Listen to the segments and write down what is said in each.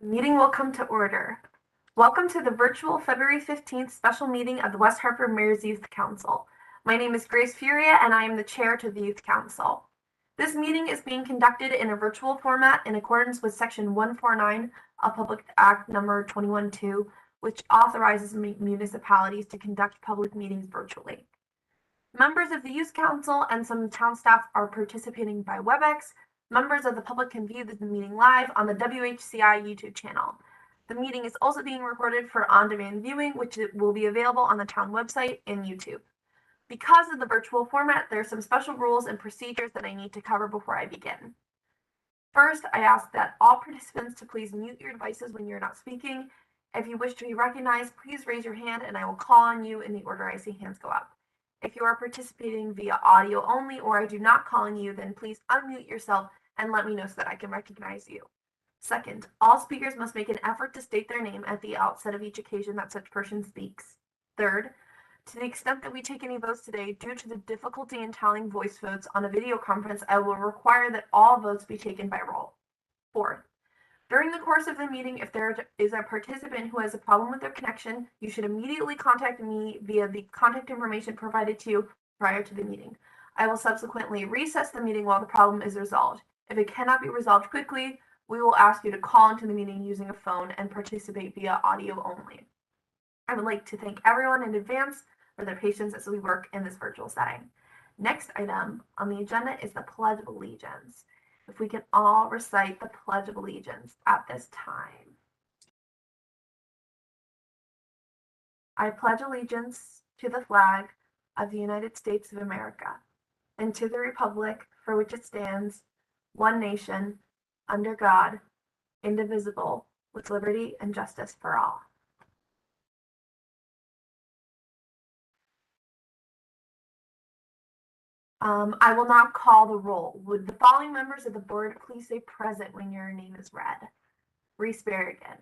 The meeting will come to order. Welcome to the virtual February 15th special meeting of the West Hartford Mayor's Youth Council. My name is Grace Furia and I am the chair to the Youth Council. This meeting is being conducted in a virtual format in accordance with Section 149 of Public Act number 21-2, which authorizes municipalities to conduct public meetings virtually. Members of the Youth Council and some town staff are participating by WebEx. Members of the public can view the meeting live on the WHCI YouTube channel. The meeting is also being recorded for on-demand viewing, which will be available on the town website and YouTube. Because of the virtual format, there are some special rules and procedures that I need to cover before I begin. First, I ask that all participants to please mute your devices when you're not speaking. If you wish to be recognized, please raise your hand and I will call on you in the order I see hands go up. If you are participating via audio only or I do not call on you, then please unmute yourself and let me know so that I can recognize you. Second, all speakers must make an effort to state their name at the outset of each occasion that such person speaks. Third, to the extent that we take any votes today, due to the difficulty in tallying voice votes on a video conference, I will require that all votes be taken by roll. Fourth, during the course of the meeting, if there is a participant who has a problem with their connection, you should immediately contact me via the contact information provided to you prior to the meeting. I will subsequently recess the meeting while the problem is resolved. If it cannot be resolved quickly, we will ask you to call into the meeting using a phone and participate via audio only. I would like to thank everyone in advance for their patience as we work in this virtual setting. Next item on the agenda is the Pledge of Allegiance. If we can all recite the Pledge of Allegiance at this time. I pledge allegiance to the flag of the United States of America and to the republic for which it stands, one nation, under God, indivisible, with liberty and justice for all. I will now call the roll. Would the following members of the board please say present when your name is read? Reese Berrigan.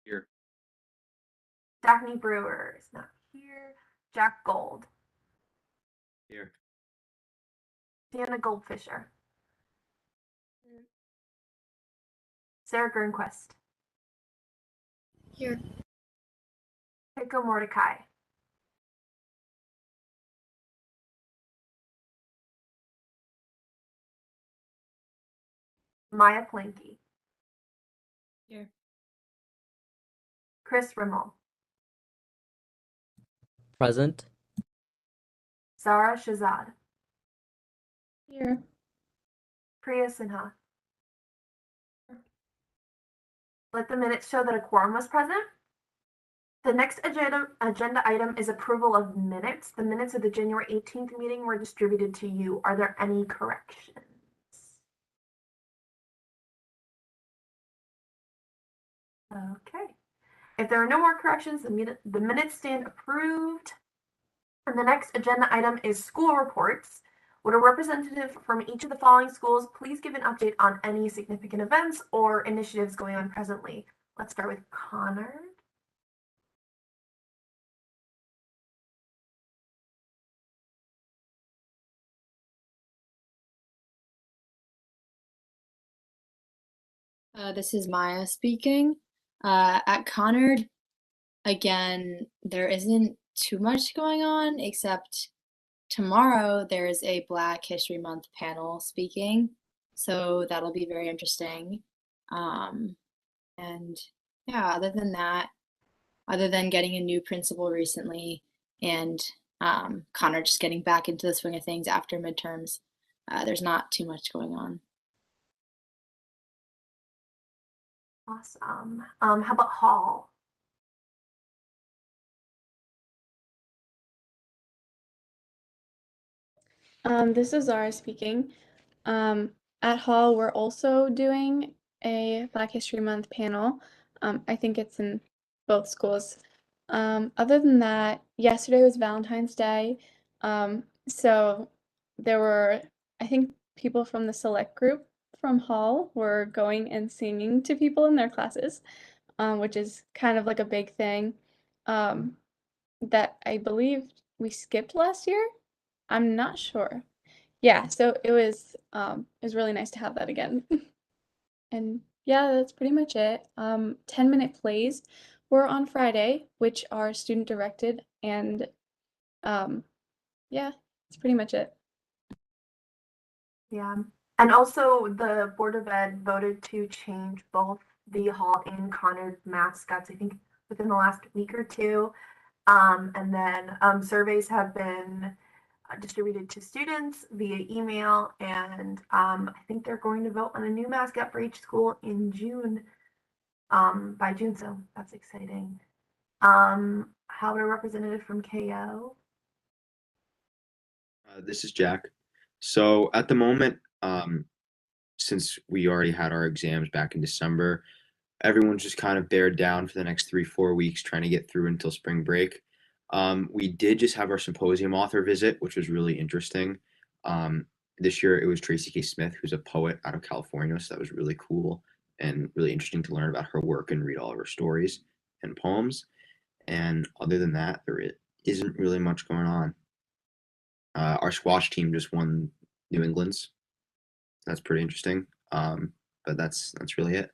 Here. Daphne Brewer is not here. Jack Gold. Here. Deanna Goldfisher. Here. Sarah Grunquist. Here. Heiko Mordecai. Maya Planky. Here. Chris Rimmel. Present. Zara Shazad. Here. Priya Sinha. Let the minutes show that a quorum was present. The next agenda item is approval of minutes. The minutes of the January 18th meeting were distributed to you. Are there any corrections? Okay. If there are no more corrections, the minutes stand approved. And the next agenda item is school reports. Would a representative from each of the following schools please give an update on any significant events or initiatives going on presently? Let's start with Conard. This is Maya speaking. At Conard, again, there isn't too much going on, except tomorrow there's a Black History Month panel speaking, so that'll be very interesting. And yeah, other than that, other than getting a new principal recently and Conard just getting back into the swing of things after midterms, there's not too much going on. Awesome. How about Hall? This is Zara speaking. At Hall, we're also doing a Black History Month panel. I think it's in both schools. Other than that, yesterday was Valentine's Day. So there were, I think, people from the select group from Hall were going and singing to people in their classes, which is kind of like a big thing that I believe we skipped last year. I'm not sure. yeah, so it was really nice to have that again. And yeah, that's pretty much it. 10-minute plays were on Friday, which are student directed, and yeah, that's pretty much it. Yeah. And also the Board of Ed voted to change both the hall and Conard mascots, I think within the last week or two. And then surveys have been distributed to students via email, and I think they're going to vote on a new mascot for each school in June, by June, so that's exciting. How about a representative from KO? This is Jack. So at the moment, since we already had our exams back in December, everyone's just kind of bared down for the next 3, 4 weeks, trying to get through until spring break. We did just have our symposium author visit, which was really interesting. This year it was Tracy K. Smith, who's a poet out of California, so that was really cool and really interesting to learn about her work and read all of her stories and poems. And other than that, isn't really much going on. Our squash team just won New England's. That's pretty interesting. But that's really it.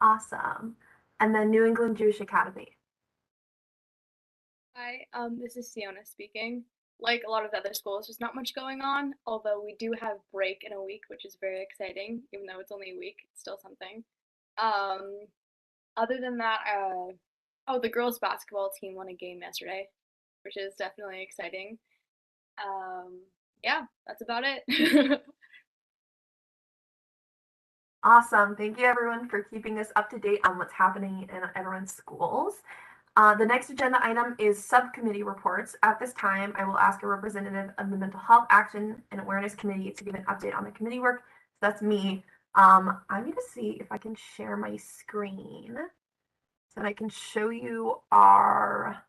Awesome. And then New England Jewish Academy. Hi, this is Siona speaking. Like a lot of the other schools, there's not much going on, although we do have break in a week, which is very exciting. Even though it's only a week, it's still something. Other than that, oh, the girls' basketball team won a game yesterday, which is definitely exciting. Yeah, that's about it. Awesome. Thank you everyone for keeping us up to date on what's happening in everyone's schools. The next agenda item is subcommittee reports. At this time, I will ask a representative of the Mental Health Action and Awareness Committee to give an update on the committee work. So that's me. I'm going to see if I can share my screen so that I can show you our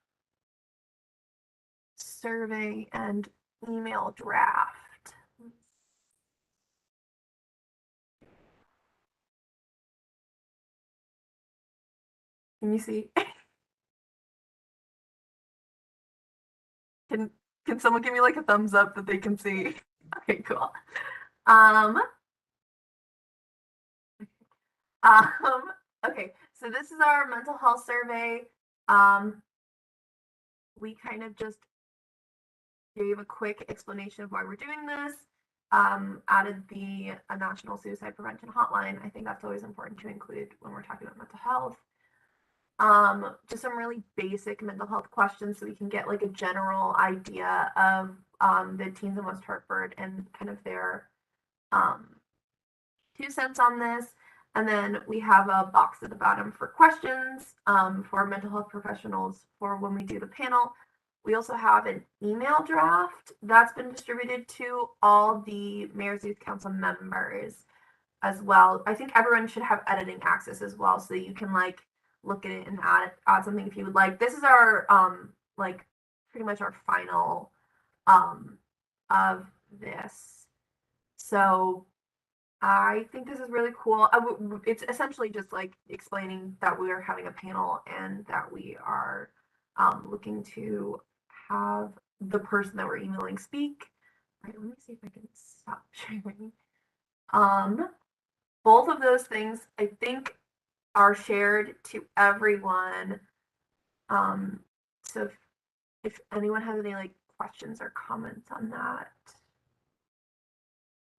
survey and email draft. Can you see? Can someone give me like a thumbs up that they can see? Okay, cool. Okay, so this is our mental health survey. We kind of just gave a quick explanation of why we're doing this. Added the National Suicide Prevention Hotline. I think that's always important to include when we're talking about mental health. Just some really basic mental health questions so we can get like a general idea of the teens in West Hartford and kind of their 2 cents on this. And then we have a box at the bottom for questions for mental health professionals for when we do the panel. We also have an email draft that's been distributed to all the Mayor's Youth Council members as well. I think everyone should have editing access as well, so that you can like look at it and add something if you would like. This is our like pretty much our final of this. So I think this is really cool. It's essentially just like explaining that we are having a panel and that we are looking to have the person that we're emailing speak. All right, let me see if I can stop sharing. Both of those things I think are shared to everyone. So if anyone has any like questions or comments on that.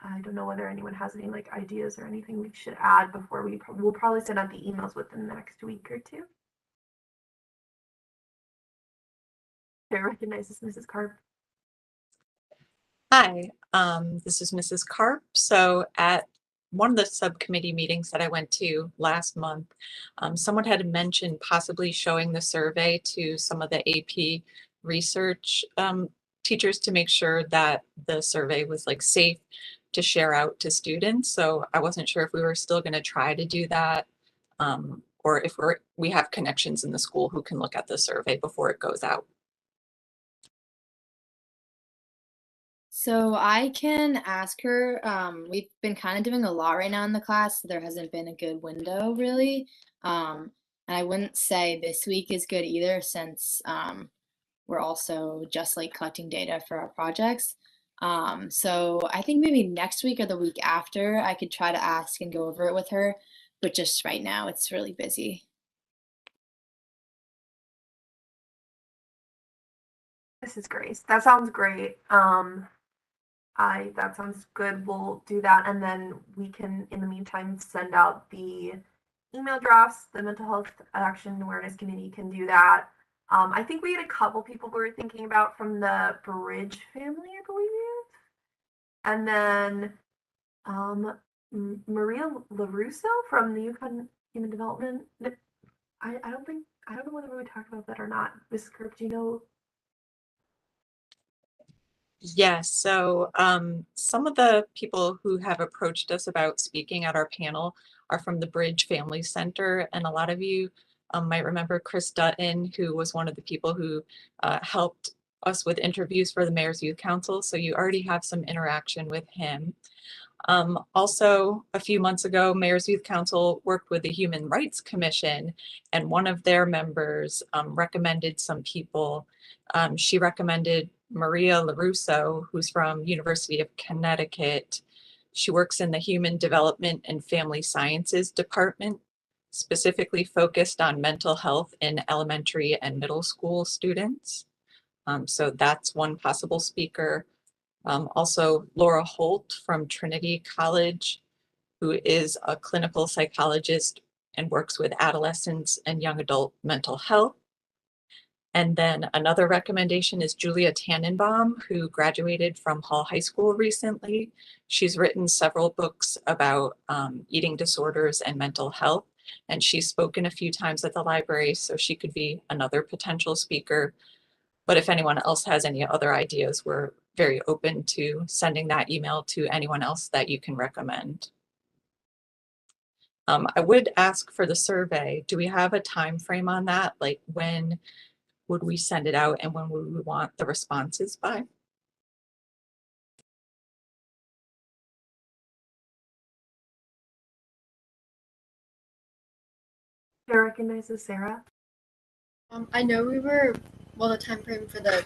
I don't know whether anyone has any like ideas or anything we should add before we'll probably send out the emails within the next week or two. I recognize this, Mrs. Carp. Hi, this is Mrs. Carp. So at one of the subcommittee meetings that I went to last month, someone had mentioned possibly showing the survey to some of the AP research teachers to make sure that the survey was like safe to share out to students. So I wasn't sure if we were still going to try to do that, or if we have connections in the school who can look at the survey before it goes out. So I can ask her. We've been kind of doing a lot right now in the class, so there hasn't been a good window really. And I wouldn't say this week is good either, since we're also just like collecting data for our projects. So I think maybe next week or the week after I could try to ask and go over it with her, but just right now it's really busy. This is Grace. That sounds great. That sounds good. We'll do that, and then we can, in the meantime, send out the email drafts. The Mental Health Action Awareness Committee can do that. I think we had a couple people we were thinking about from the Bridge family, I believe, and then Maria LaRusso from the Yukon Human Development. I don't know whether we talked about that or not. Ms. Kirk, do you know? Yes, so some of the people who have approached us about speaking at our panel are from the Bridge Family Center, and a lot of you might remember Chris Dutton, who was one of the people who helped us with interviews for the Mayor's Youth Council, so you already have some interaction with him. Also, a few months ago, Mayor's Youth Council worked with the Human Rights Commission, and one of their members recommended some people. She recommended Maria LaRusso, who's from University of Connecticut. She works in the Human Development and Family Sciences Department, specifically focused on mental health in elementary and middle school students. So that's one possible speaker. Also, Laura Holt from Trinity College, who is a clinical psychologist and works with adolescents and young adult mental health. And then another recommendation is Julia Tannenbaum, who graduated from Hall High School recently. She's written several books about eating disorders and mental health, and she's spoken a few times at the library, so she could be another potential speaker. But if anyone else has any other ideas, we're very open to sending that email to anyone else that you can recommend. I would ask for the survey. Do we have a time frame on that? Like, when would we send it out and when would we want the responses by? Chair recognizes Sarah. I know the time frame for the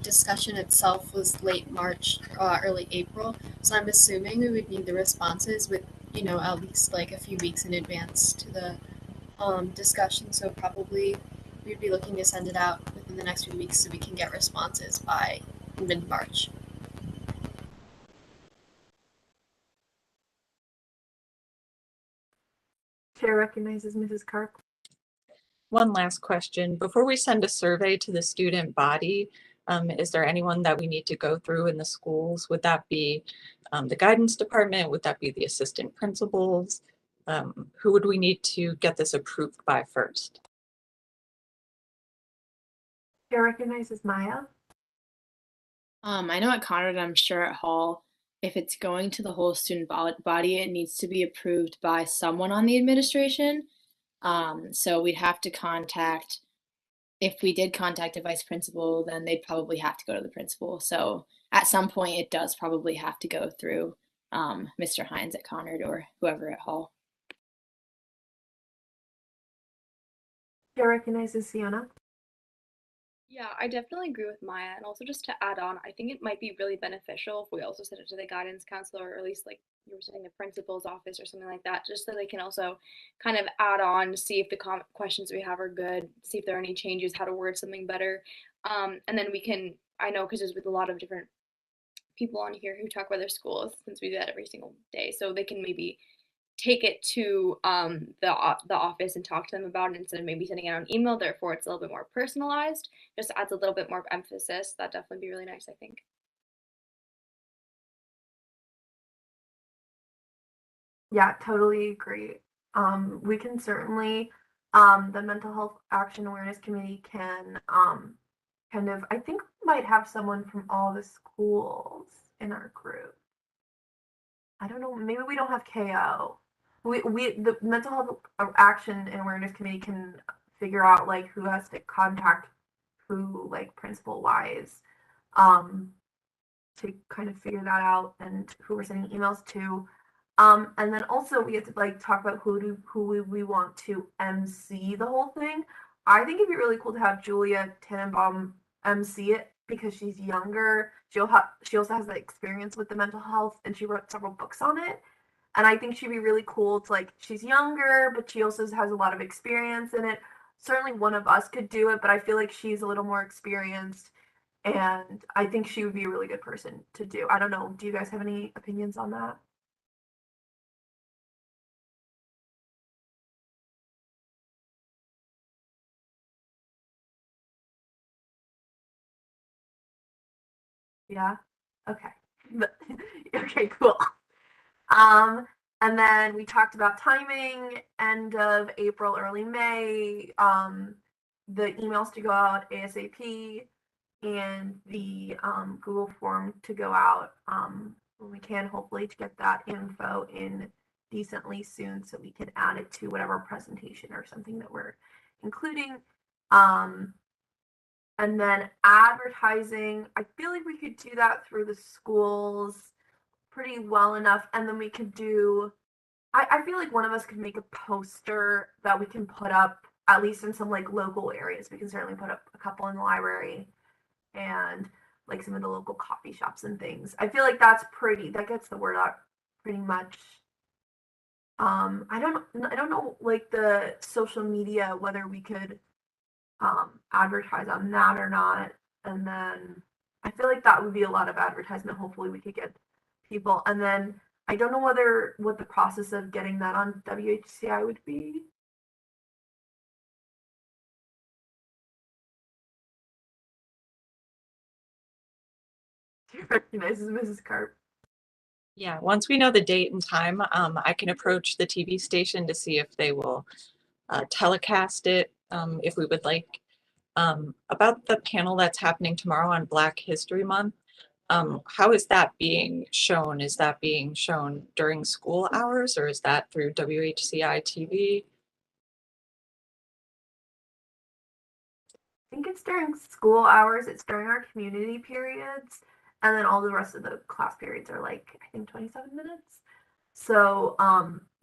discussion itself was late March, early April, so I'm assuming we would need the responses with, at least like a few weeks in advance to the discussion, so probably we'd be looking to send it out within the next few weeks so we can get responses by mid-March. Chair recognizes Mrs. Karp. One last question. Before we send a survey to the student body, is there anyone that we need to go through in the schools? Would that be the guidance department? Would that be the assistant principals? Who would we need to get this approved by first? Chair recognizes Maya. I know at Conard, I'm sure at Hall, if it's going to the whole student body, it needs to be approved by someone on the administration. So we'd have to contact, if we did contact a vice principal, then they'd probably have to go to the principal. So at some point, it does probably have to go through Mr. Hines at Conard or whoever at Hall. Chair recognizes Sienna. Yeah, I definitely agree with Maya. And also just to add on, I think it might be really beneficial if we also send it to the guidance counselor, or at least like you were saying, the principal's office or something like that, just so they can also kind of add on, see if the questions we have are good, see if there are any changes, how to word something better. And then we can, I know because there's with a lot of different people on here who talk about their schools, since we do that every single day, so they can maybe take it to the office and talk to them about it instead of maybe sending it on email. Therefore, it's a little bit more personalized. Just adds a little bit more emphasis. That'd definitely be really nice, I think. Yeah, totally agree. We can certainly, the Mental Health Action Awareness Committee can kind of, I think we might have someone from all the schools in our group. I don't know, maybe we don't have KO. The Mental Health Action and Awareness Committee can figure out like who has to contact who, like principal wise, to kind of figure that out, and who we're sending emails to. And then also we have to like talk about who we want to MC the whole thing. I think it'd be really cool to have Julia Tannenbaum MC it because she's younger. She also has the experience with the mental health, and she wrote several books on it. And I think she'd be really cool to, like, she's younger, but she also has a lot of experience in it. Certainly one of us could do it, but I feel like she's a little more experienced, and I think she would be a really good person to do. I don't know. Do you guys have any opinions on that? Yeah. Okay. Okay, cool. Um, and then we talked about timing, end of April, early May, the emails to go out ASAP, and the Google form to go out when we can, hopefully, to get that info in decently soon so we can add it to whatever presentation or something that we're including. And then advertising, I feel like we could do that through the schools pretty well enough. And then we could do, I feel like one of us could make a poster that we can put up, at least in some like local areas. We can certainly put up a couple in the library and like some of the local coffee shops and things. I feel like that gets the word out pretty much. I don't know like the social media, whether we could advertise on that or not. And then I feel like that would be a lot of advertisement. Hopefully we could get people. And then I don't know what the process of getting that on WHCI would be. She recognizes Mrs. Carp. Yeah, once we know the date and time, I can approach the TV station to see if they will telecast it, if we would like. About the panel that's happening tomorrow on Black History Month, how is that being shown? Is that being shown during school hours, or is that through WHCI TV? I think it's during school hours. It's during our community periods. And then all the rest of the class periods are like, I think 27 minutes. So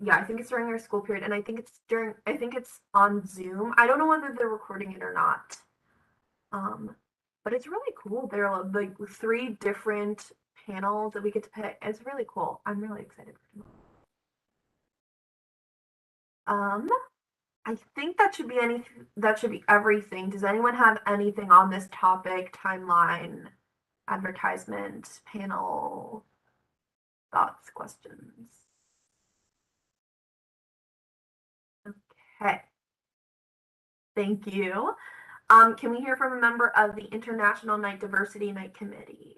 yeah, I think it's during our school period, and I think it's on Zoom. I don't know whether they're recording it or not. But it's really cool. There are like 3 different panels that we get to pick. It's really cool. I'm really excited for tomorrow. I think that should be everything. Does anyone have anything on this topic, timeline, advertisement, panel, thoughts, questions? Okay. Thank you. Can we hear from a member of the International Night Diversity Night Committee?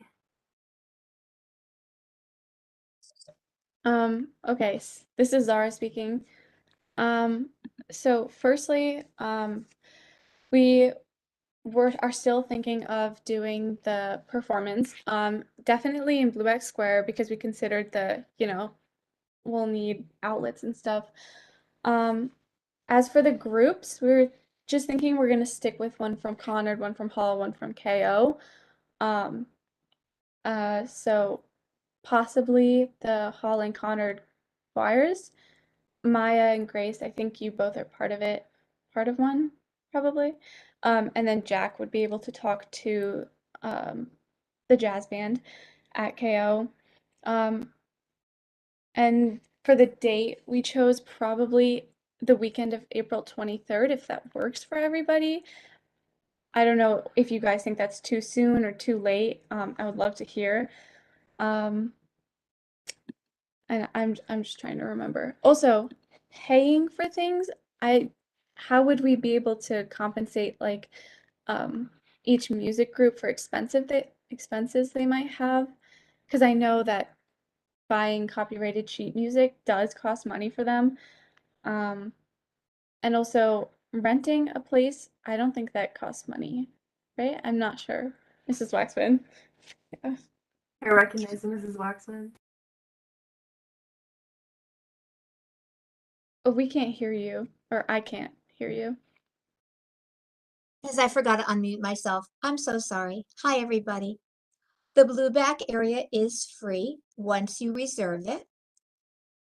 Okay, this is Zara speaking. So firstly, we are still thinking of doing the performance, definitely in Blueback Square, because we considered we'll need outlets and stuff. As for the groups, we're just thinking we're gonna stick with one from Conard, one from Hall, one from KO. So possibly the Hall and Conard choirs. Maya and Grace, I think you both are part of one, probably. And then Jack would be able to talk to the jazz band at KO. And for the date, we chose probably the weekend of April 23rd, if that works for everybody. I don't know if you guys think that's too soon or too late. I would love to hear. And I'm just trying to remember. Also, paying for things, how would we be able to compensate like each music group for expenses they might have? Because I know that buying copyrighted sheet music does cost money for them. And also renting a place, I don't think that costs money, right? I'm not sure. Mrs. Waxman. Yeah. I recognize Mrs. Waxman. Oh, we can't hear you, or I can't hear you. As I forgot to unmute myself. I'm so sorry. Hi, everybody. The Blueback area is free once you reserve it.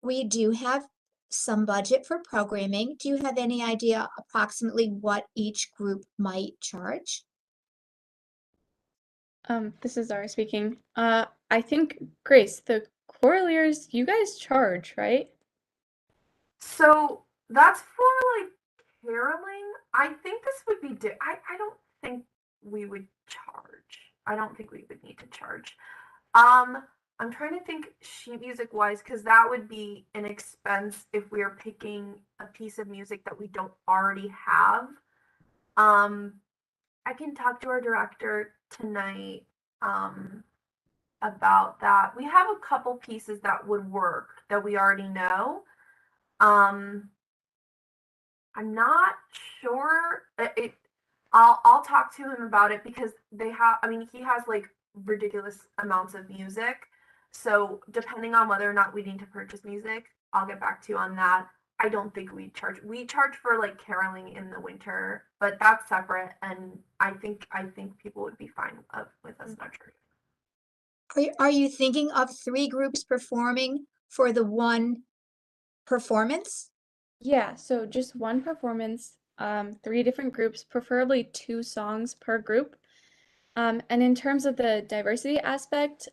We do have some budget for programming. Do you have any idea approximately what each group might charge? This is Zara speaking. I think, Grace, the Coraliers, you guys charge, right? So that's for like caroling. I think this would be. I don't think we would charge. I don't think we would need to charge. I'm trying to think sheet music wise, because that would be an expense if we are picking a piece of music that we don't already have. I can talk to our director tonight about that. We have a couple pieces that would work that we already know. I'm not sure. I'll talk to him about it because they have. I mean, he has like ridiculous amounts of music. So depending on whether or not we need to purchase music, I'll get back to you on that. I don't think we charge. We charge for like caroling in the winter, but that's separate. And I think people would be fine with us not charging. Are you thinking of 3 groups performing for the one performance? Yeah, so just one performance, 3 different groups, preferably 2 songs per group. And in terms of the diversity aspect,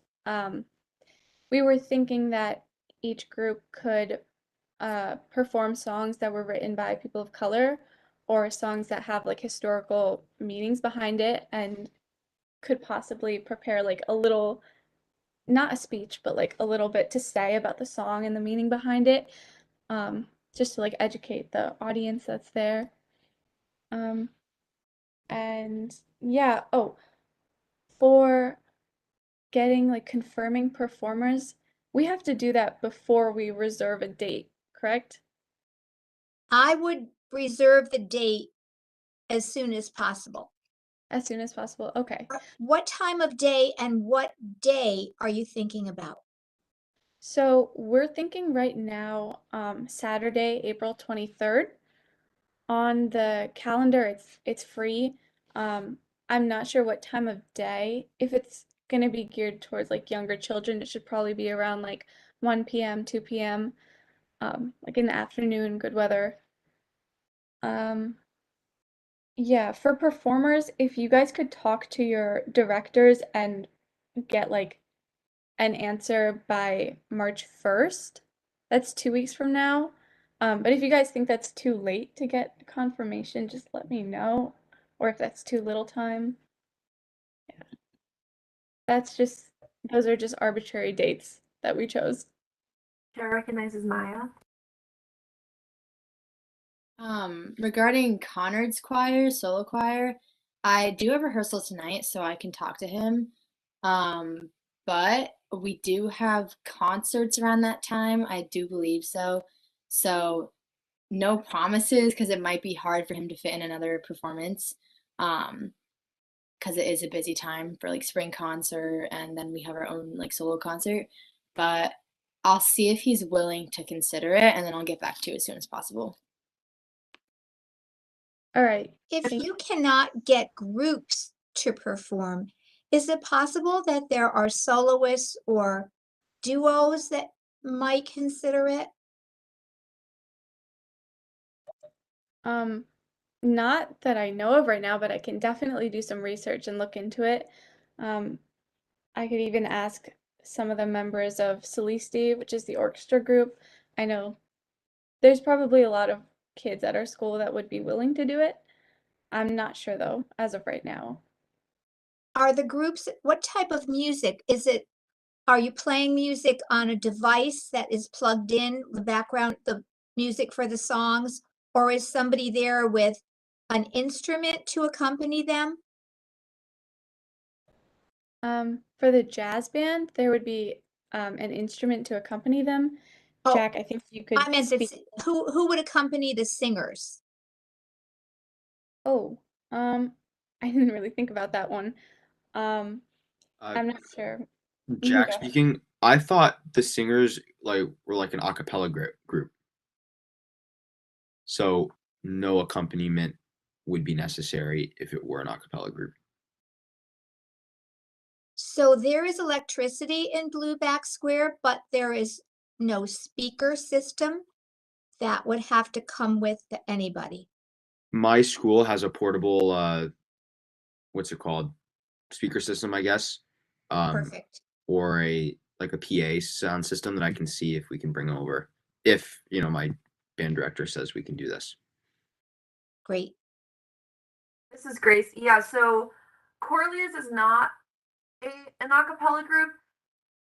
we were thinking that each group could perform songs that were written by people of color or songs that have like historical meanings behind it and could possibly prepare like a little, not a speech, but like a little bit to say about the song and the meaning behind it, just to like educate the audience that's there. And yeah, for getting like confirming performers, we have to do that before we reserve a date, correct? I would reserve the date as soon as possible. As soon as possible. Okay. What time of day and what day are you thinking about? So we're thinking right now, Saturday, April 23rd. On the calendar, it's free. I'm not sure what time of day. If it's gonna be geared towards like younger children, it should probably be around like 1 p.m., 2 p.m., like in the afternoon, good weather. Yeah, for performers, if you guys could talk to your directors and get like an answer by March 1st, that's 2 weeks from now. But if you guys think that's too late to get confirmation, just let me know. Or if that's too little time. Yeah. Those are just arbitrary dates that we chose. Chair recognizes Maya. Regarding Conard's choir, solo choir, I do have rehearsal tonight, so I can talk to him. But we do have concerts around that time. I do believe so. So no promises because it might be hard for him to fit in another performance. Because it is a busy time for like spring concert and then we have our own like solo concert. But I'll see if he's willing to consider it and then I'll get back to you as soon as possible. All right. If you cannot get groups to perform, is it possible that there are soloists or duos that might consider it? Not that I know of right now, but I can definitely do some research and look into it. I could even ask some of the members of Solisti, which is the orchestra group. I know there's probably a lot of kids at our school that would be willing to do it. I'm not sure though, as of right now. Are the groups, what type of music? Are you playing music on a device that is plugged in, the background, the music for the songs? Or is somebody there with an instrument to accompany them? For the jazz band, there would be an instrument to accompany them. Oh, Jack, I think you could I meant speak. who would accompany the singers? Oh, I didn't really think about that one. I'm not sure. Jack go ahead. speaking. I thought the singers were like an a cappella group. So no accompaniment would be necessary if it were an a cappella group. So there is electricity in Blueback Square, but there is no speaker system that would have to come with anybody. My school has a portable what's it called? speaker system, I guess, Perfect. or a PA sound system that I can see if we can bring over. If my band director says we can do this. Great. This is Grace. Yeah, so Corliss is not an a cappella group,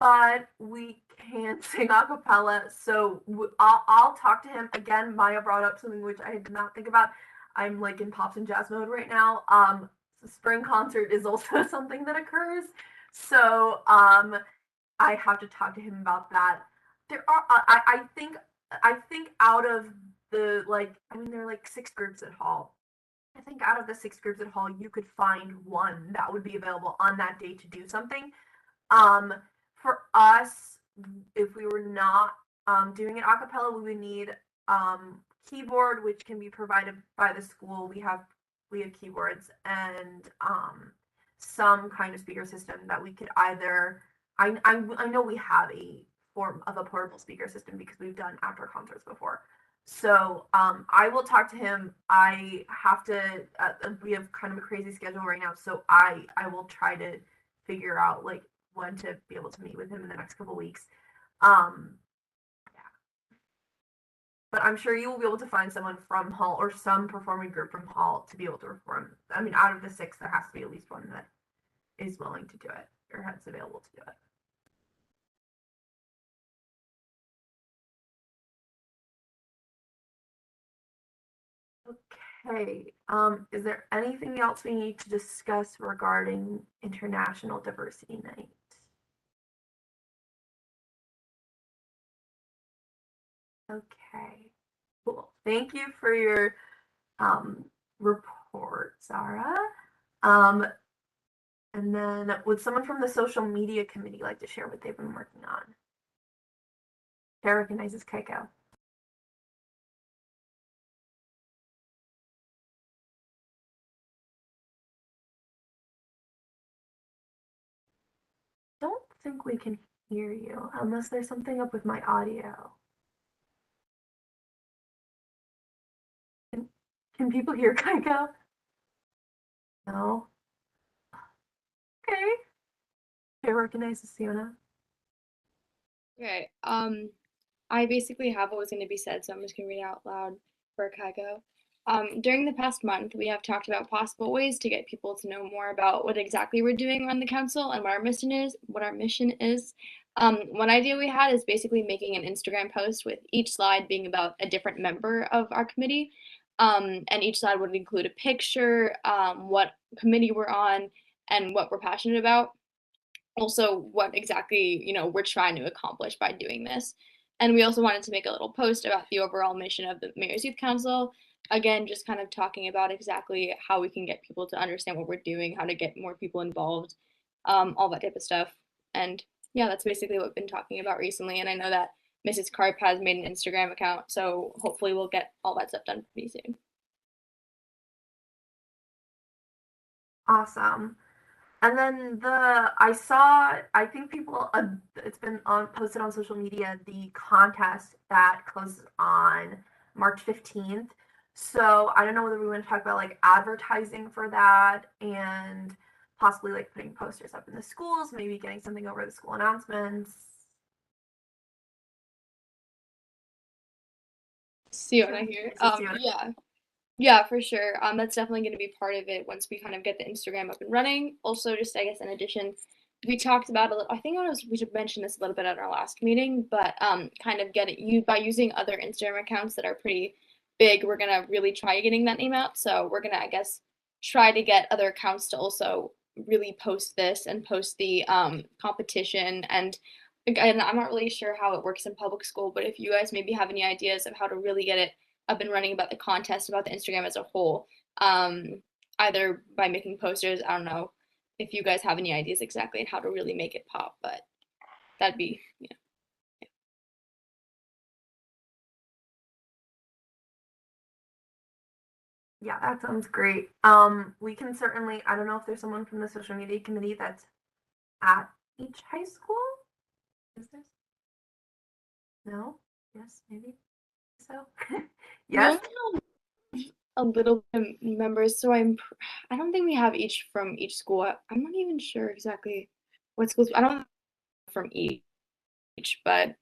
but we can sing a cappella. So I'll talk to him again. Maya brought up something which I did not think about. I'm like in pops and jazz mode right now. The spring concert is also something that occurs. So I have to talk to him about that. There are I think out of the there are like 6 groups at Hall. I think out of the 6 groups at Hall, you could find one that would be available on that day to do something. For us, if we were not doing it a cappella, we would need keyboard, which can be provided by the school. We have keyboards and some kind of speaker system that we could either. I know we have a form of a portable speaker system because we've done outdoor concerts before. So I will talk to him. I have to. We have kind of a crazy schedule right now, so I will try to figure out like when to be able to meet with him in the next couple weeks. Yeah. But I'm sure you will be able to find someone from Hall or some performing group from Hall to be able to perform. I mean, out of the 6, there has to be at least one that is willing to do it or has available to do it. Okay, is there anything else we need to discuss regarding International Diversity Night? Okay, cool. Thank you for your report, Zara. And then would someone from the social media committee like to share what they've been working on? Chair recognizes Keiko. Don't think we can hear you unless there's something up with my audio. Can people hear Keiko? No. Okay. Chair recognizes Sienna. Okay. I basically have what was going to be said, so I'm just going to read it out loud for Kago. During the past month, we have talked about possible ways to get people to know more about what exactly we're doing around the council and what our mission is. One idea we had is basically making an Instagram post with each slide being about a different member of our committee. And each slide would include a picture, what committee we're on, and what we're passionate about. Also, what exactly we're trying to accomplish by doing this. And we also wanted to make a little post about the overall mission of the Mayor's Youth Council. Again, just kind of talking about exactly how we can get people to understand what we're doing, how to get more people involved, all that type of stuff. And yeah, that's basically what we've been talking about recently. And I know that Mrs. Karp has made an Instagram account, so hopefully we'll get all that stuff done pretty soon. Awesome. And then I think people, it's been posted on social media, the contest that closes on March 15th. So I don't know whether we want to talk about like advertising for that and possibly like putting posters up in the schools, maybe getting something over the school announcements. Sienna here. Yeah, for sure. That's definitely going to be part of it once we kind of get the Instagram up and running. Also, just I guess in addition, we talked about a little. I think we should mention this a little bit at our last meeting, but kind of by using other Instagram accounts that are pretty big, we're gonna really try getting that name out. So we're gonna, I guess, try to get other accounts to also really post this and post the competition. And again, I'm not really sure how it works in public school, but if you guys maybe have any ideas of how to really get it up and running about the contest, about the Instagram as a whole, either by making posters, I don't know if you guys have any ideas exactly on how to really make it pop, but that'd be, Yeah, that sounds great. We can certainly, I don't know if there's someone from the social media committee that's at each high school. Is there? No? Yes, maybe. So, yes. a little bit of members, so I don't think we have each from each school. I'm not even sure exactly what schools. I don't from each, but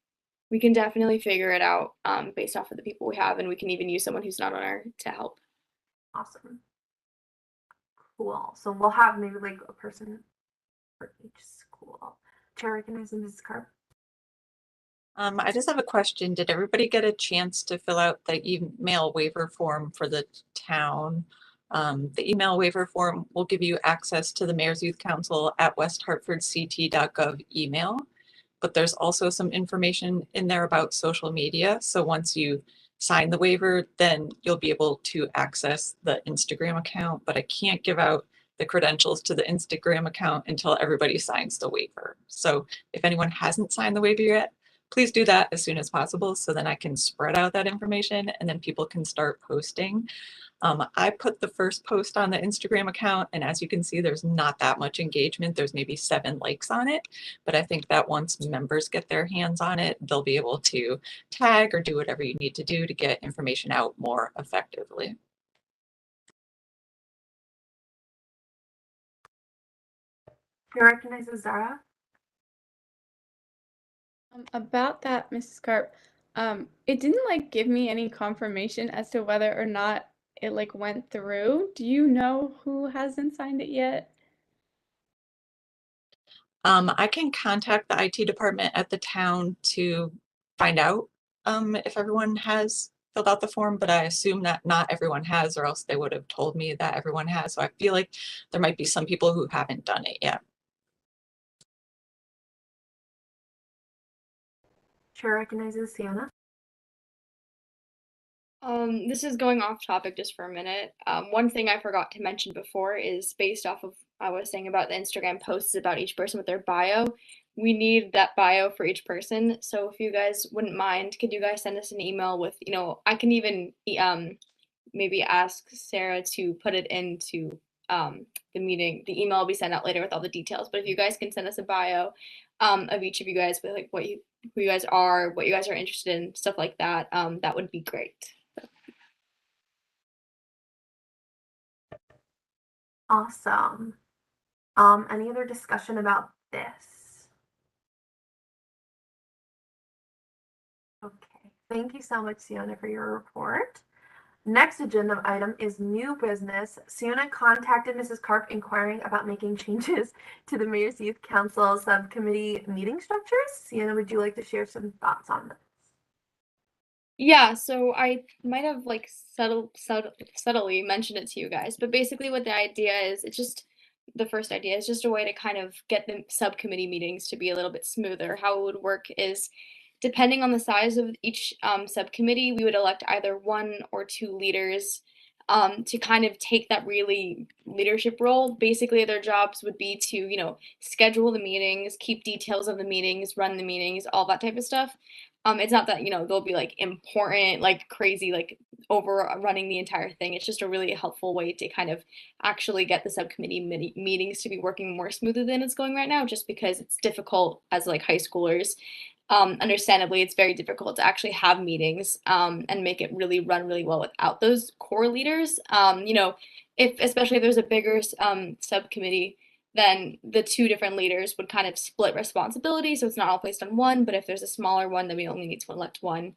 we can definitely figure it out based off of the people we have, and we can even use someone who's not on our to help. Awesome. Cool. So we'll have maybe like a person for each school. Chair recognizes Mrs. Carp. I just have a question. Did everybody get a chance to fill out the email waiver form for the town? The email waiver form will give you access to the Mayor's Youth Council at westhartfordct.gov email, but there's also some information in there about social media. So once you sign the waiver, then you'll be able to access the Instagram account, but I can't give out the credentials to the Instagram account until everybody signs the waiver. So if anyone hasn't signed the waiver yet, please do that as soon as possible so then I can spread out that information and then people can start posting. I put the first post on the Instagram account, and as you can see, there's not that much engagement. There's maybe 7 likes on it, but I think that once members get their hands on it, they'll be able to tag or do whatever you need to do to get information out more effectively. Chair recognizes Zara. About that, Mrs. Carp, it didn't like give me any confirmation as to whether or not it like went through. Do you know who hasn't signed it yet? I can contact the IT department at the town to find out if everyone has filled out the form, but I assume that not everyone has, or else they would have told me that everyone has. So I feel like there might be some people who haven't done it yet. Chair recognizes Sienna. This is going off topic just for a minute. One thing I forgot to mention before is based off of I was saying about the Instagram posts about each person with their bio. We need that bio for each person. So if you guys wouldn't mind, could you guys send us an email with, I can even maybe ask Sarah to put it into the meeting. The email will be sent out later with all the details. But if you guys can send us a bio of each of you guys with like who you guys are, what you guys are interested in, stuff like that, that would be great. Awesome. Any other discussion about this? Okay, thank you so much, Sienna, for your report. Next agenda item is new business. Sienna contacted Mrs. Carp inquiring about making changes to the Mayor's Youth Council subcommittee meeting structures. Sienna, would you like to share some thoughts on this? Yeah, so I might have like subtly mentioned it to you guys, but basically what the idea is, the first idea is just a way to kind of get the subcommittee meetings to be a little bit smoother. How it would work is depending on the size of each subcommittee, we would elect either 1 or 2 leaders to kind of take that really leadership role. Basically, their jobs would be to, schedule the meetings, keep details of the meetings, run the meetings, all that type of stuff. It's not that, they'll be like important, like crazy, like overrunning the entire thing. It's just a really helpful way to kind of actually get the subcommittee meetings to be working more smoothly than it's going right now, just because it's difficult as like high schoolers. Understandably, it's very difficult to actually have meetings and make it really run really well without those core leaders. Especially if there's a bigger subcommittee, then the 2 different leaders would kind of split responsibility. So it's not all placed on one, but if there's a smaller one, then we only need to elect one.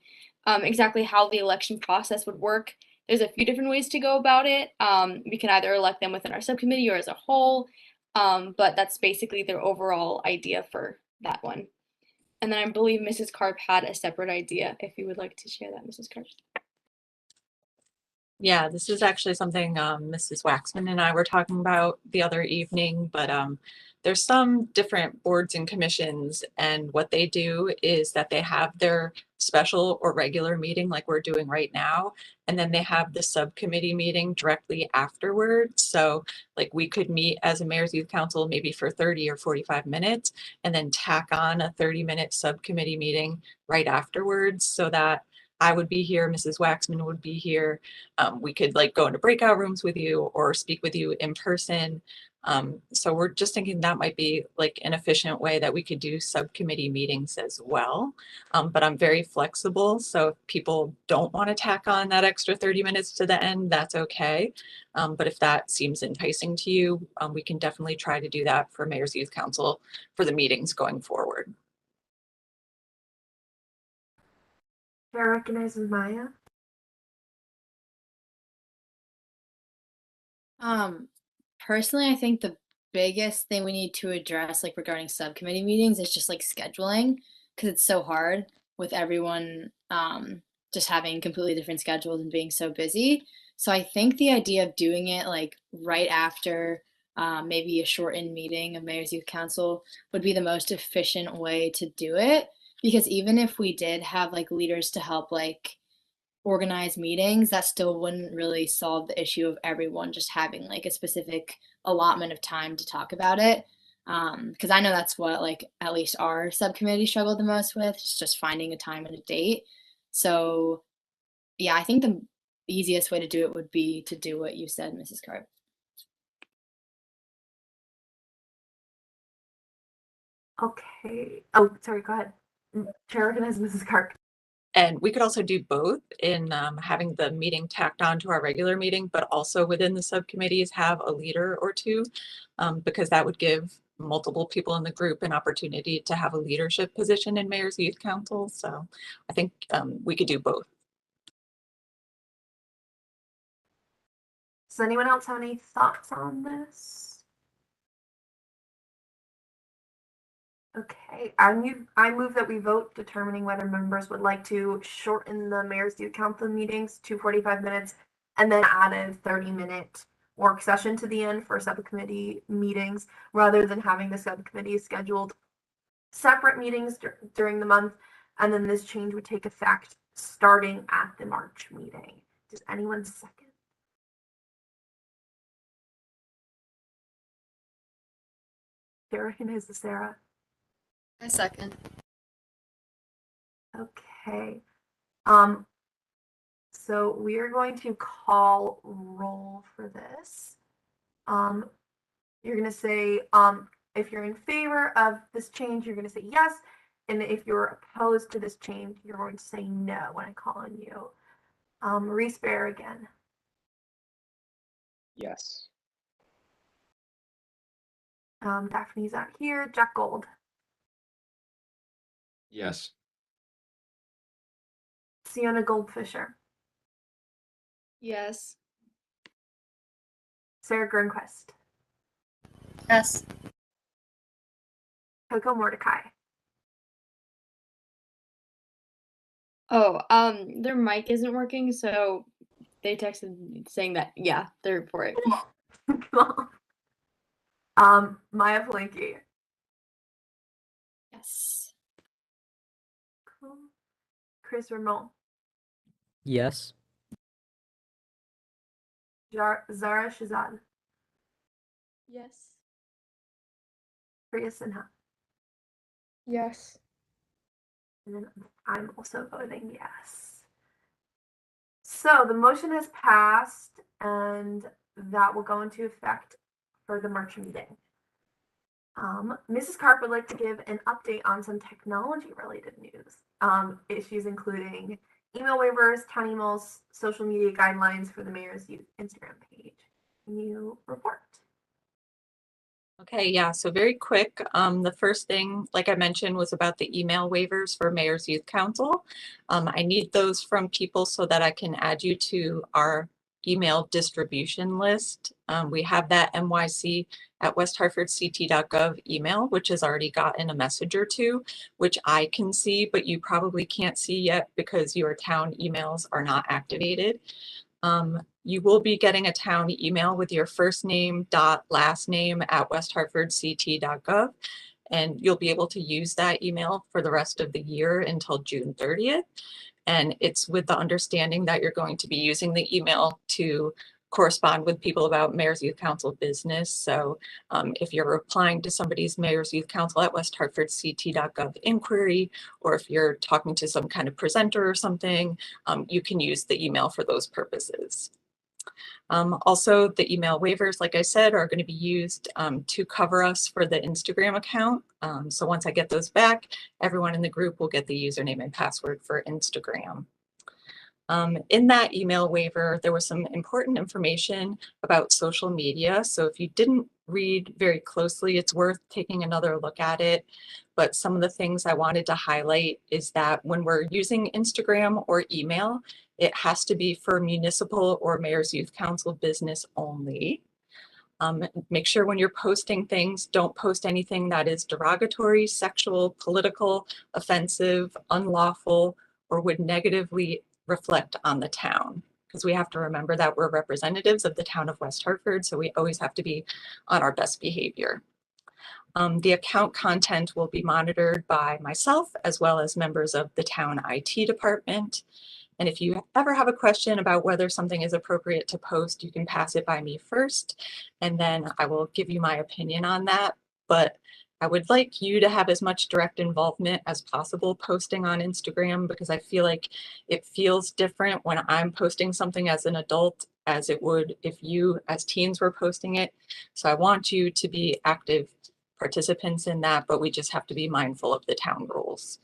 Exactly how the election process would work, there's a few different ways to go about it. We can either elect them within our subcommittee or as a whole, but that's basically their overall idea for that one. And then I believe Mrs. Carp had a separate idea, if you would like to share that, Mrs. Carp. Yeah, this is actually something Mrs. Waxman and I were talking about the other evening, but there's some different boards and commissions, and what they do is that they have their special or regular meeting like we're doing right now, and then they have the subcommittee meeting directly afterwards. So like we could meet as a Mayor's Youth Council maybe for 30 or 45 minutes and then tack on a 30-minute subcommittee meeting right afterwards, so that I would be here, Mrs. Waxman would be here. We could like go into breakout rooms with you or speak with you in person. So we're just thinking that might be like an efficient way that we could do subcommittee meetings as well. But I'm very flexible. So if people don't want to tack on that extra 30 minutes to the end, that's okay. But if that seems enticing to you, we can definitely try to do that for Mayor's Youth Council for the meetings going forward. Chair recognizes Maya. Personally, I think the biggest thing we need to address, like regarding subcommittee meetings, is just like scheduling, because it's so hard with everyone just having completely different schedules and being so busy. So I think the idea of doing it like right after maybe a shortened meeting of Mayor's Youth Council would be the most efficient way to do it. Because even if we did have like leaders to help like organize meetings, that still wouldn't really solve the issue of everyone just having like a specific allotment of time to talk about it. Because I know that's what like at least our subcommittee struggled the most with, just finding a time and a date. So yeah, I think the easiest way to do it would be to do what you said, Mrs. Carp. Okay. Oh, sorry, go ahead. Chair recognizes Mrs. Carp. And we could also do both in having the meeting tacked on to our regular meeting, but also within the subcommittees have a leader or two, because that would give multiple people in the group an opportunity to have a leadership position in Mayor's Youth Council. So I think we could do both. Does anyone else have any thoughts on this? Okay, I move that we vote determining whether members would like to shorten the Mayor's Youth Council meetings to 45 minutes and then add a 30-minute work session to the end for subcommittee meetings, rather than having the subcommittee scheduled separate meetings during the month. And then this change would take effect starting at the March meeting. Does anyone second? Sarah has the Sarah. I second. Okay. So we are going to call roll for this. You're going to say, if you're in favor of this change, you're going to say yes. And if you're opposed to this change, you're going to say no when I call on you. Reese Bear again. Yes. Daphne's out here. Jack Gold. Yes. Sienna Goldfisher. Yes. Sarah Grunquist. Yes. Coco Mordecai. Oh, their mic isn't working, so they texted saying that, yeah, they're for it. Maya Palinki. Yes. Cool. Chris Ramon. Yes. Zara Shazad. Yes. Priya Sinha. Yes. And then I'm also voting yes. So the motion has passed, and that will go into effect for the March meeting. Mrs. Carp would like to give an update on some technology-related news, issues including email waivers, town emails, social media guidelines for the Mayor's Youth Instagram page. Can you report? Okay, yeah, so very quick. The first thing, like I mentioned, was about the email waivers for Mayor's Youth Council. I need those from people so that I can add you to our email distribution list. We have that nyc@westhartfordct.gov email, which has already gotten a message or two, which I can see, but you probably can't see yet because your town emails are not activated. You will be getting a town email with your first name dot last name at westhartfordct.gov, and you'll be able to use that email for the rest of the year until June 30th. And it's with the understanding that you're going to be using the email to correspond with people about Mayor's Youth Council business. So if you're replying to somebody's Mayor's Youth Council at westhartfordct.gov inquiry, or if you're talking to some kind of presenter or something, you can use the email for those purposes. Also, the email waivers, like I said, are going to be used to cover us for the Instagram account. So once I get those back, everyone in the group will get the username and password for Instagram. In that email waiver, there was some important information about social media. So if you didn't read very closely, it's worth taking another look at it. But some of the things I wanted to highlight is that when we're using Instagram or email, it has to be for municipal or mayor's youth council business only. Make sure when you're posting things, don't post anything that is derogatory, sexual, political, offensive, unlawful, or would negatively reflect on the town. Because we have to remember that we're representatives of the town of West Hartford, so we always have to be on our best behavior. The account content will be monitored by myself as well as members of the town IT department. And if you ever have a question about whether something is appropriate to post, you can pass it by me first, and then I will give you my opinion on that. But I would like you to have as much direct involvement as possible posting on Instagram, because I feel like it feels different when I'm posting something as an adult as it would if you as teens were posting it. So I want you to be active participants in that, but we just have to be mindful of the town rules.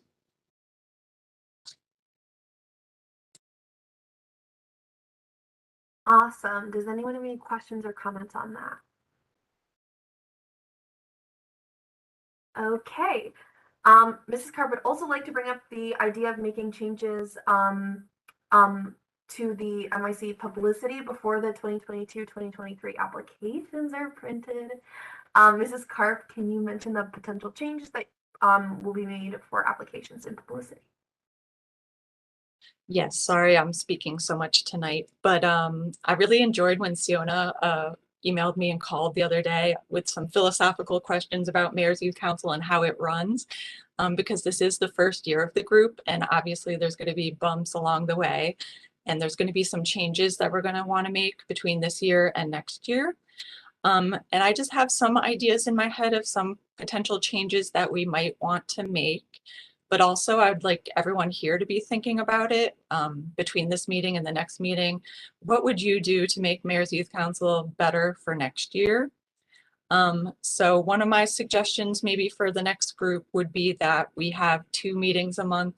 Awesome. Does anyone have any questions or comments on that? Okay. Mrs. Carr would also like to bring up the idea of making changes to the MIC publicity before the 2022-2023 applications are printed. Mrs. Karp, can you mention the potential changes that will be made for applications and publicity? Yes, sorry I'm speaking so much tonight, but I really enjoyed when Siona emailed me and called the other day with some philosophical questions about Mayor's Youth Council and how it runs, because this is the first year of the group, and obviously there's going to be bumps along the way, and there's going to be some changes that we're going to want to make between this year and next year. And I just have some ideas in my head of some potential changes that we might want to make. But also I'd like everyone here to be thinking about it between this meeting and the next meeting. What would you do to make Mayor's Youth Council better for next year? So one of my suggestions maybe for the next group would be that we have 2 meetings a month,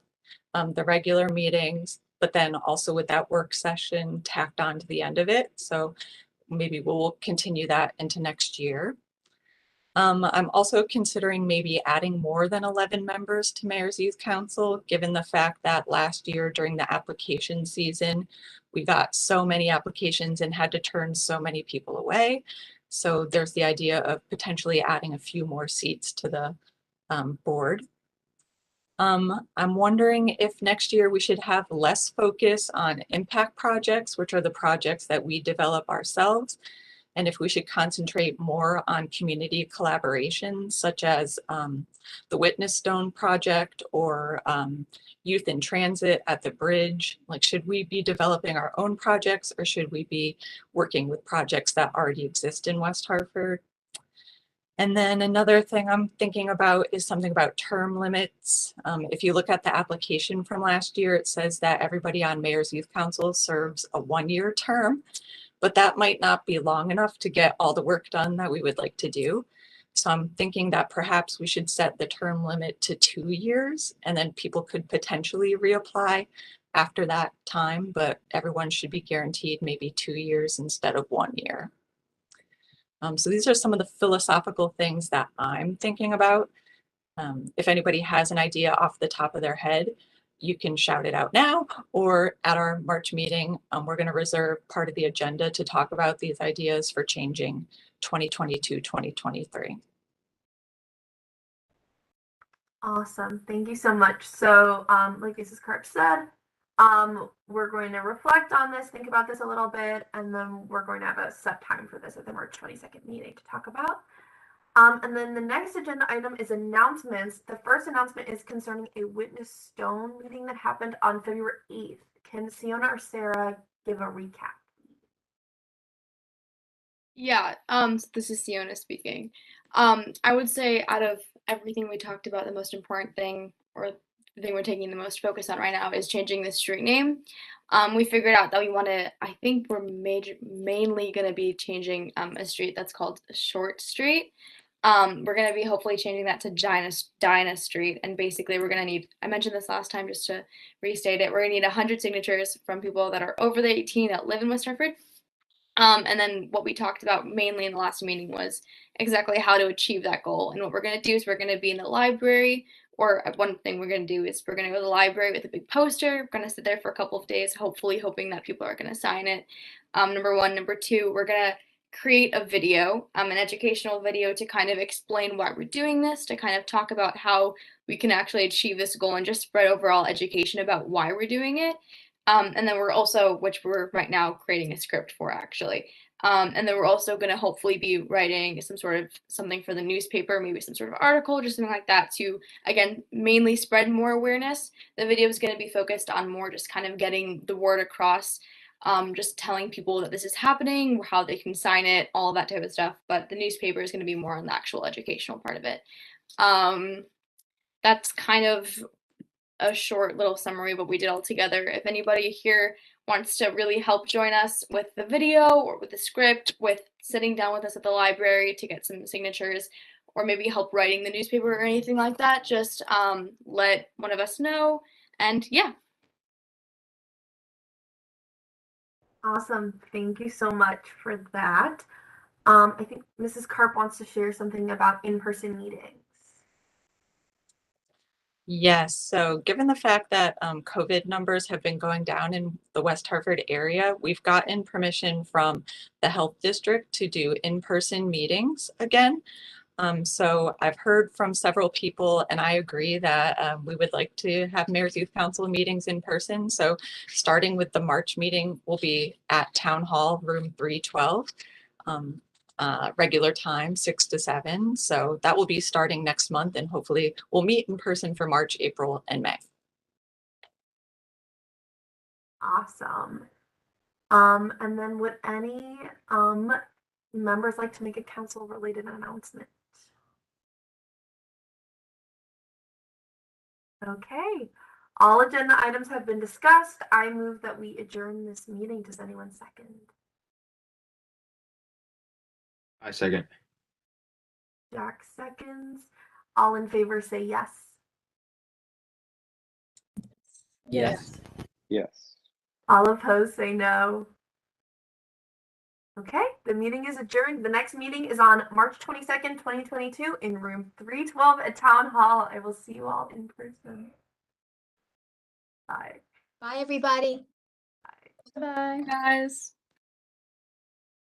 the regular meetings, but then also with that work session tacked on to the end of it. So maybe we'll continue that into next year. I'm also considering maybe adding more than 11 members to Mayor's Youth Council, given the fact that last year during the application season, we got so many applications and had to turn so many people away. So there's the idea of potentially adding a few more seats to the board. I'm wondering if next year we should have less focus on impact projects, which are the projects that we develop ourselves, and if we should concentrate more on community collaboration, such as the Witness Stone project or Youth in Transit at the Bridge. Like, should we be developing our own projects, or should we be working with projects that already exist in West Hartford? And then another thing I'm thinking about is something about term limits. If you look at the application from last year, it says that everybody on Mayor's Youth Council serves a 1-year term, but that might not be long enough to get all the work done that we would like to do. So I'm thinking that perhaps we should set the term limit to 2 years, and then people could potentially reapply after that time, but everyone should be guaranteed maybe 2 years instead of 1 year. So these are some of the philosophical things that I'm thinking about. If anybody has an idea off the top of their head, you can shout it out now, or at our March meeting, we're going to reserve part of the agenda to talk about these ideas for changing 2022-2023. Awesome. Thank you so much. So like Mrs. Karp said, we're going to reflect on this, think about this a little bit, and then we're going to have a set time for this at the March 22nd meeting to talk about. And then the next agenda item is announcements. The first announcement is concerning a Witness Stone meeting that happened on February 8th. Can Siona or Sarah give a recap? Yeah, so this is Siona speaking. I would say out of everything we talked about, the most important thing, or the thing we're taking the most focus on right now, is changing the street name. we figured out that we want to, I think we're mainly going to be changing a street that's called Short Street. We're going to be hopefully changing that to Dinah Street. And basically we're going to need, I mentioned this last time just to restate it, we're going to need 100 signatures from people that are over the 18 that live in West Hartford. And then what we talked about mainly in the last meeting was exactly how to achieve that goal. And what we're going to do is we're going to be in the library, or one thing we're going to do is we're going to go to the library with a big poster. We're going to sit there for a couple of days, hopefully hoping that people are going to sign it. Number one. Number two, we're going to create a video, an educational video to kind of explain why we're doing this, to kind of talk about how we can actually achieve this goal and just spread overall education about why we're doing it. And then we're also, which we're right now creating a script for actually. And then we're also going to hopefully be writing some sort of something for the newspaper, maybe some sort of article, just something like that to, again, mainly spread more awareness. The video is going to be focused on more just kind of getting the word across, just telling people that this is happening, how they can sign it, all of that type of stuff. But the newspaper is going to be more on the actual educational part of it. That's kind of a short little summary of what we did all together. If anybody here wants to really help join us with the video or with the script, with sitting down with us at the library to get some signatures, or maybe help writing the newspaper or anything like that, just let one of us know. And yeah. Awesome. Thank you so much for that. I think Mrs. Karp wants to share something about in-person meetings. Yes, so given the fact that COVID numbers have been going down in the West Hartford area, we've gotten permission from the health district to do in-person meetings again. So I've heard from several people, and I agree that we would like to have Mayor's Youth Council meetings in person. So starting with the March meeting will be at Town Hall, room 312. Regular time, 6 to 7. So that will be starting next month, and hopefully we'll meet in person for March, April, and May. Awesome. And then would any members like to make a council related announcement? Okay. All agenda items have been discussed. I move that we adjourn this meeting. Does anyone second? I second. Jack seconds. All in favor say yes. Yes. Yes. All opposed say no. Okay, the meeting is adjourned. The next meeting is on March 22nd, 2022 in room 312 at Town Hall. I will see you all in person. Bye. Bye, everybody. Bye. Guys.